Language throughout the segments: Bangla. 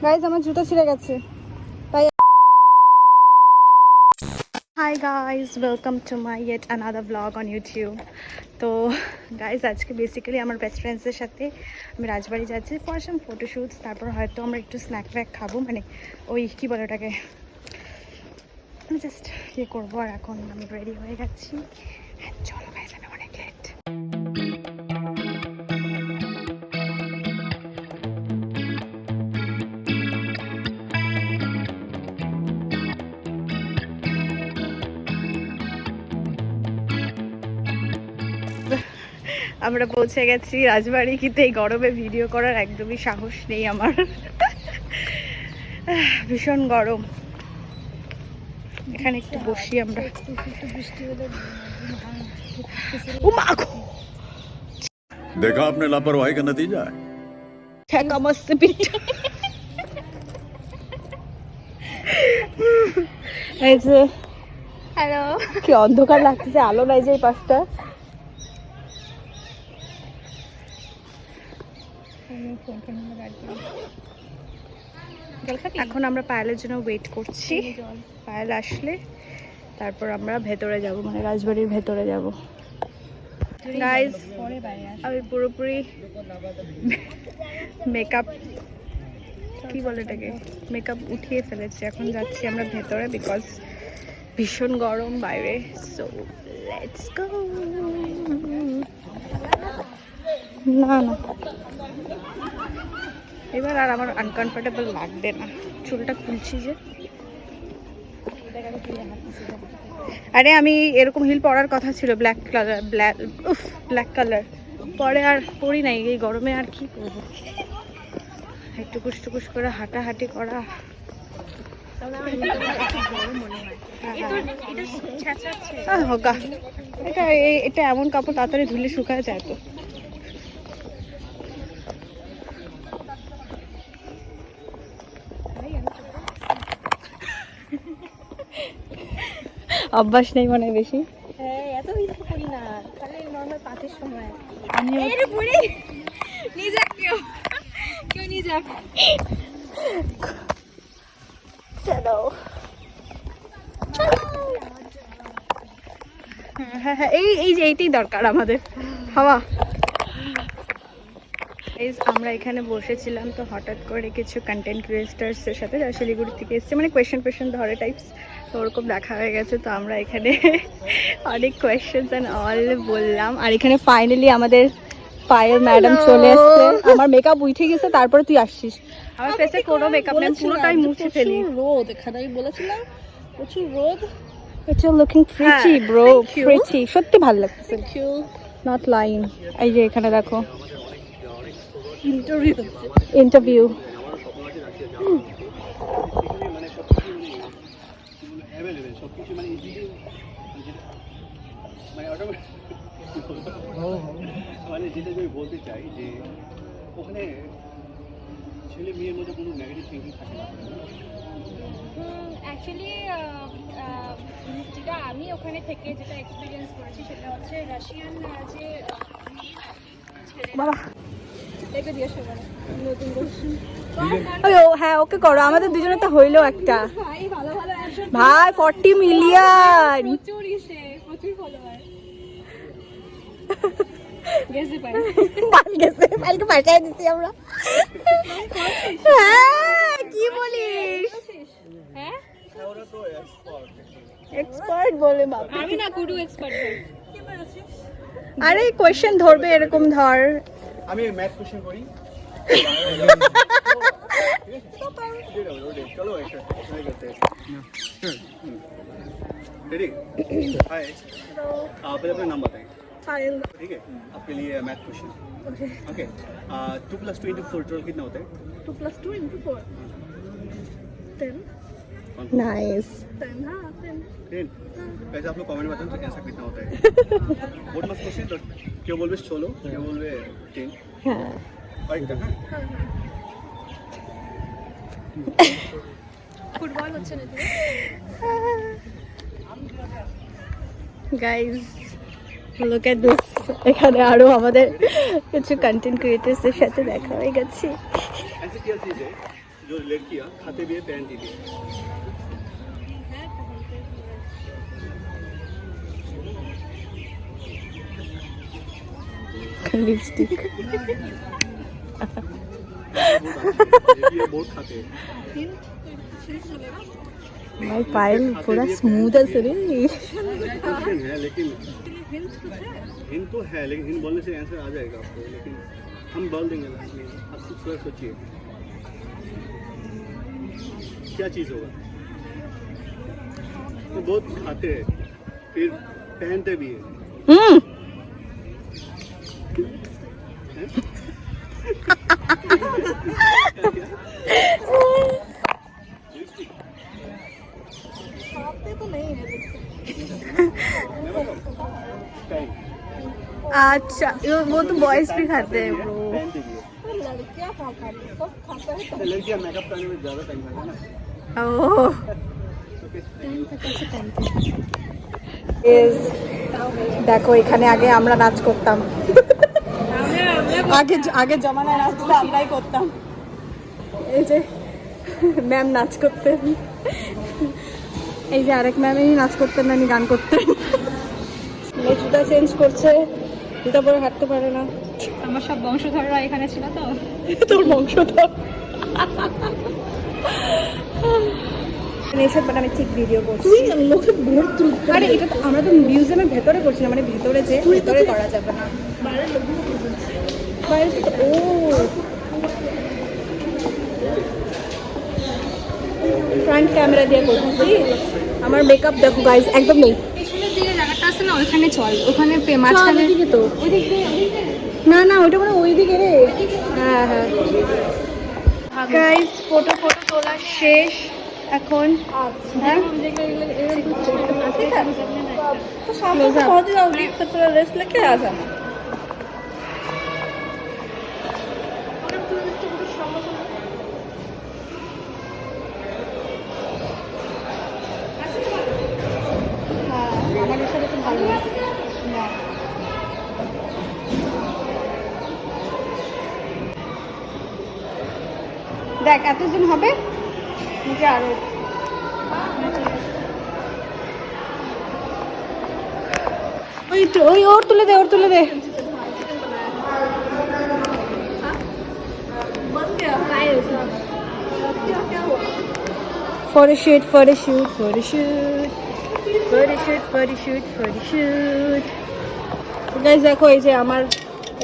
গাইজ আমার জুতো ছিঁড়ে গেছে তাই। Hi guys, welcome to my yet another blog on YouTube. তো গাইজ আজকে বেসিক্যালি আমার বেস্ট ফ্রেন্ডসদের সাথে আমি রাজবাড়ি যাচ্ছি ফর সাম ফটোশ্যুটস। তারপর হয়তো আমরা একটু স্ন্যাক ট্র্যাক খাবো, মানে ওই কী বলে ওটাকে, জাস্ট ইয়ে করবো। আর এখন আমি রেডি হয়ে গেছি। চলো গাইজ, আমি অনেক লেট। আমরা পৌঁছে গেছি রাজবাড়ি, কিন্তু এই গরমে ভিডিও করার একদমই সাহস নেই আমার। ভীষণ গরম। এখানে একটু বসি আমরা। देखा आपने लापरवाही का नतीजा है। হ্যালো, কি অন্ধকার লাগতেছে, আলো নাই যে এই পাশটা। এখন আমরা পায়েলের জন্য ওয়েট করছি। পায়েল আসলে তারপর আমরা ভেতরে যাব, মানে রাজবাড়ির ভেতরে যাব। গাইজ আমি পুরোপুরি মেকআপ, কি বলে এটাকে, মেকআপ উঠিয়ে ফেলেছি। এখন যাচ্ছি আমরা ভেতরে বিকজ ভীষণ গরম বাইরে। So let's go. না না, এবার আর আমার আনকমফোর্টেবল লাগবে না। চুলটা খুলছি যে। আরে আমি এরকম হিল পরার কথা ছিল, ব্ল্যাক কালার, ব্ল্যাক কালার পরে আর পরি নাই। এই গরমে আর কি করবো, একটু টুকুস করে হাঁটাহাঁটি করা। এটা এমন কাপড় তাড়াতাড়ি ধুলে শুকায় যায় তো। অভ্যাস নেই মনে বেশি। এত কিছু করি না, খালি নর্মাল পাতের সময়। চলো হ্যাঁ, এই যে এইটাই দরকার আমাদের হাওয়া। আমরা এখানে বসেছিলাম, তো হঠাৎ করে কিছু কন্টেন্ট ক্রিয়েটার্সের সাথে, যারা শিলিগুড়ি থেকে এসছে, মানে কোয়েশ্চেন ধরে টাইপস, তো ওরকম দেখা হয়ে গেছে। তো আমরা এখানে অনেক কোয়েশ্চেন্স অ্যান্ড অল বললাম। আর এখানে ফাইনালি আমাদের পায়েল ম্যাডাম চলে এসছে। আমার মেকআপ উঠে গেছে, তারপরে তুই আসছিস। আমার ফেসে কোনো মেকআপ নেই, পুরোটাই মুছে ফেলি। রোদ এখানে, আমি বলেছিলাম প্রচুর রোদ। You're looking pretty, bro. Pretty. সত্যি ভালো লাগছে। Not lying. এই যে এখানে দেখো, ইন্টারভিউ। মানে যেটা আমি বলতে চাই যে ওখানে ছেলে মেয়ের মধ্যে কোনো নেগেটিভ থিঙ্কিং থাকে না। অ্যাকচুয়ালি যেটা আমি ওখানে থেকে যেটা এক্সপিরিয়েন্স করেছি সেটা হচ্ছে রাশিয়ান যে বাবা হ্যাঁ, ওকে করো। আমাদের দুজনে তো হইলো একটা ভাই, 40 মিলিয়ন। প্রচুর ফলোয়ার পাইলকে পাঠাই দিচ্ছি আমরা। হ্যাঁ, কি বলিস? হ্যাঁ, এক্সপার্ট বলে বাবা। আমি না গুরু এক্সপার্ট। আরে কোয়েশ্চেন ধরবে এরকম ধর। আমি ম্যাথ কোশ্চেন করি। चलो रेडी। हाय, आप अपना नाम बताएं। ठीक है, आपके लिए मैथ क्वेश्चन। ओके, 2 + 2 × 4 टोटल कितना होता है? 2 + 2 × 4 10। नाइस। 10। वैसे आप लोग कमेंट बताएं तो ऐसा कितना होता है। बहुत मस्त क्वेश्चन। तो क्यों बोलबे 16, क्यों बोलबे 10? हाँ, राइट। ফুটবল হচ্ছে নাকি? Guys Look at this. এখানে আরো আমাদের কিছু কন্টেন্ট ক্রিয়েটরসদের সাথে দেখা হয়ে গেছে। ऐसी क्या चीज़ है जो लड़कियाँ खाते भी है पहनती भी है? লিপস্টিক। ये बहुत खाते हैं। भाई पायल पूरा स्मूथ है सर। क्वेश्चन है लेकिन हिंद तो है लेकिन हिंद बोलने से आंसर आ जाएगा आपको, लेकिन हम बोल देंगे लास्ट में। आप थोड़ा सोचिए क्या चीज़ होगा। तो बहुत खाते हैं फिर पहनते भी है। अच्छा वो तो बॉयज भी खाते हैं ब्रो। पहनते भी है। लड़कियाँ मेकअप करने में ज़्यादा टाइम लगता है ना। ओह দেখো এখানে আগে আমরা নাচ করতাম। আগে আগে জমানায় নাচ তো আমরাই করতাম। এই যে ম্যাম নাচ করতেন, এই যে আরেক ম্যাম নাচ করতেন না, গান করতেন। জুতা চেঞ্জ করছে, জুতা পরে হাঁটতে পারে না। আমার সব বংশধররা এখানে ছিল তো। তোর বংশধর এসব, বাট আমি ঠিক ভিডিও করছি। আরে এটা তো আমরা তো মিউজিয়ামের ভেতরে করছি না, মানে ভেতরে যে ভেতরে করা যাবে না। বাইরে তো ও ফ্রন্ট ক্যামেরা দিয়ে করছি। আমার মেকআপ দেখো গাইজ একদম নেই। পেছনের দিকে জায়গাটা আছে না, ওখানে চল, ওখানে মাঝখানে দিকে তো না না ওইটা মানে ওই দিকে রে। হ্যাঁ হ্যাঁ গাইজ ফটো তোলা শেষ এখন। হ্যাঁ রেস্ট লেকে আসা। আমাদের সাথে তো ভালো না। দেখ এতজন হবে নিচে আরো। ওই তো ওই ওর তুলে দে, ওর তুলে দে। Photoshoot photoshoot photoshoot photoshoot photoshoot photoshoot. Guys দেখো এই যে আমার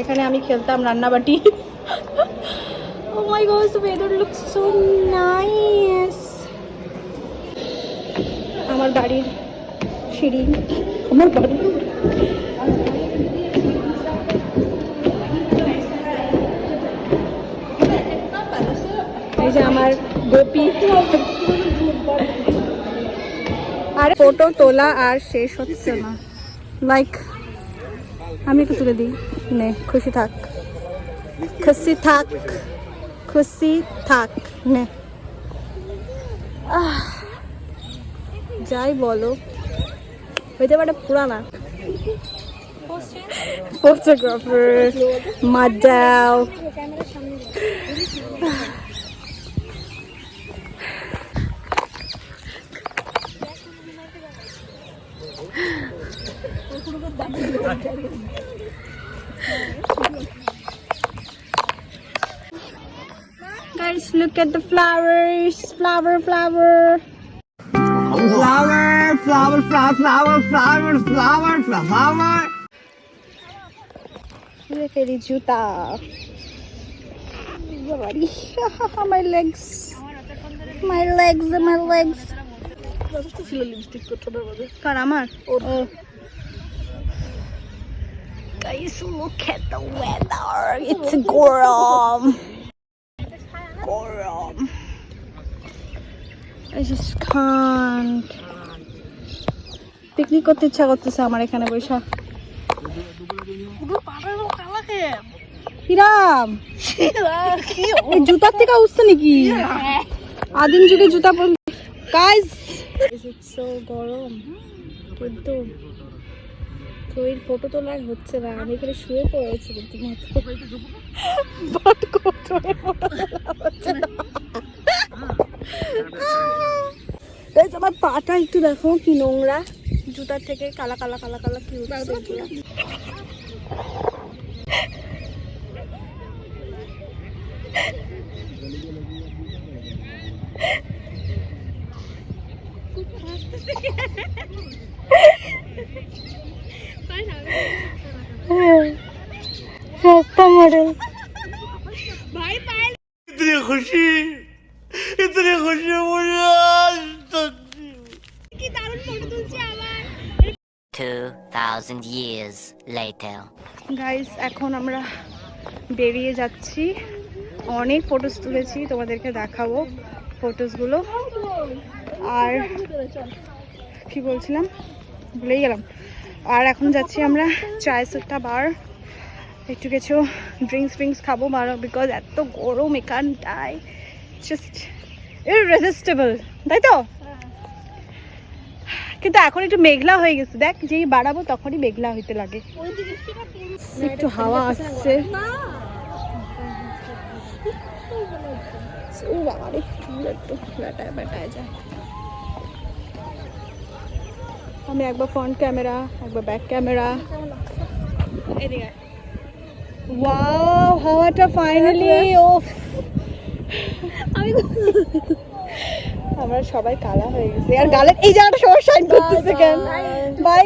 এখানে আমি খেলতাম রান্নাবাটি। Oh my gosh, the weather looks so nice. আমার বাড়ির সিঁড়ি, আমার বাড়ি। এই যে আমার গোপী। আর ফটো তোলা আর শেষ হচ্ছে না। লাইক আমি একটু তুলে দিই, নে খুশি থাক, খুশি থাক, খুশি থাক নে। যাই বলো হইতে পারে পুরানা photographer মাদাও। Guys, look at the flowers. Flower, flower. Flower, flower, flower, flower, flower, flower, flower. Look at the juta. My legs. My legs, my legs. কার আমার? Oh. Guys, look at the weather. It's গরম. গরম। I just can't. পিকনিক করতে ইচ্ছা করতেছে আমার এখানে বসে। হিরাম এই জুতার থেকে উঠছে নাকি? আদিম যুগে জুতা পর। গাইস, it's so গরম কিন্তু তো এর ফটো তোলা হচ্ছে না, আমি এখানে শুয়ে পড়েছি কিন্তু বাট কোথায় ফটো তোলা হচ্ছে না। Guys, আমার পাটা একটু দেখো কি নোংরা, জুতার থেকে কালা কালা কালা কালা কি উঠছে এগুলা। রাস্তা মডেল इतनी खुशी मुझे आज तक 2,000 years later. গাইস এখন আমরা বেরিয়ে যাচ্ছি, অনেক ফটোস তুলেছি, তোমাদেরকে দেখাবো ফটোসগুলো। আর কি বলছিলাম ভুলেই গেলাম। আর এখন যাচ্ছি আমরা চায় সুট্টা বার, একটু কিছু ড্রিঙ্কস খাবো মারো, বিকজ এত গরম এখানটায়, জাস্ট ইররেজিস্টেবল, তাই তো? কিন্তু এখন একটু মেঘলা হয়ে গেছে, দেখ যেই বাড়াবো তখনই মেঘলা হইতে লাগে, একটু হাওয়া আসছে। ও বাবা রে, একটু বেটায় যায়। আমি একবার ফ্রন্ট ক্যামেরা, একবার ব্যাক ক্যামেরা। এদিকে ওয়াও, হাওয়াটা ফাইনালি ওফ। আমরা সবাই কালা হয়ে গেছি, আর গালের এই জায়গাটা সবার শাইন করতেছে কেন। বাই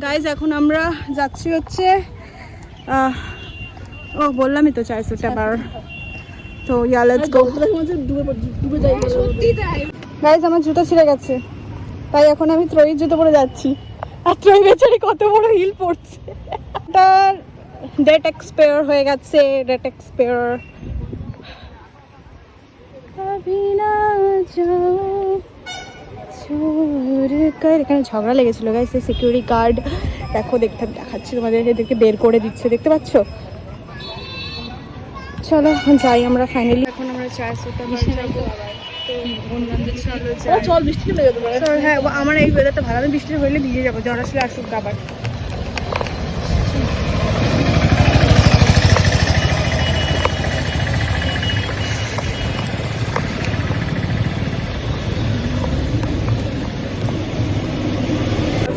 গাইস, এখন আমরা যাচ্ছি হচ্ছে ও বললামই তো চায় সুট্টা বার, তো ইয়া লেটস গো। গাইস, আমার জুতো ছিঁড়ে গেছে, তাই এখন আমি ত্রয়ীর জুতো পরে যাচ্ছি, আর ত্রয়ী বেচারি কত বড় হিল পড়ছে। তার ডেট এক্সপায়ার হয়ে গেছে, ডেট এক্সপায়ার। এখানে ঝগড়া লেগেছিল গাইস, সিকিউরিটি গার্ড দেখো, দেখাচ্ছি তোমাদের, এদেরকে বের করে দিচ্ছে, দেখতে পাচ্ছ। চলো যাই আমরা ফাইনালি। এখন আমরা চায় সুট্টা বার যাবো, তো বন্ধুদের চল বৃষ্টি লেগে যেতে পারে। হ্যাঁ, আমার এই ওয়েদারটা ভালো, আমি বৃষ্টি হইলে ভিজে যাবো, জ্বর আসলে আসুক আবার।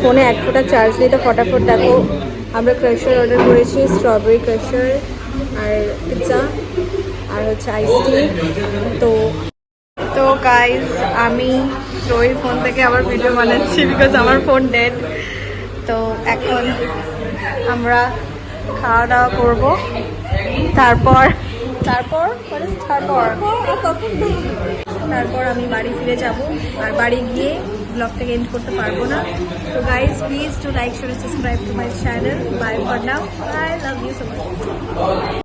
ফোনে এক ফোঁটা চার্জ নেই, তো ফটাফট দেখো আমরা ক্রাশার অর্ডার করেছি, স্ট্রবেরি ক্রাশার আর পিৎজা আর হচ্ছে আইস টি। তো গাইজ, আমি ত্রয়ীর ফোন থেকে আবার ভিডিও বানাচ্ছি, বিকজ আমার ফোন ডেড। তো এখন আমরা খাওয়া দাওয়া করবো, তারপর আমি বাড়ি ফিরে যাব, আর বাড়ি গিয়ে ব্লগটাকে এন্ড করতে পারবো না। তো guys, please to like, share, subscribe to my channel. Bye for now, I love you so much.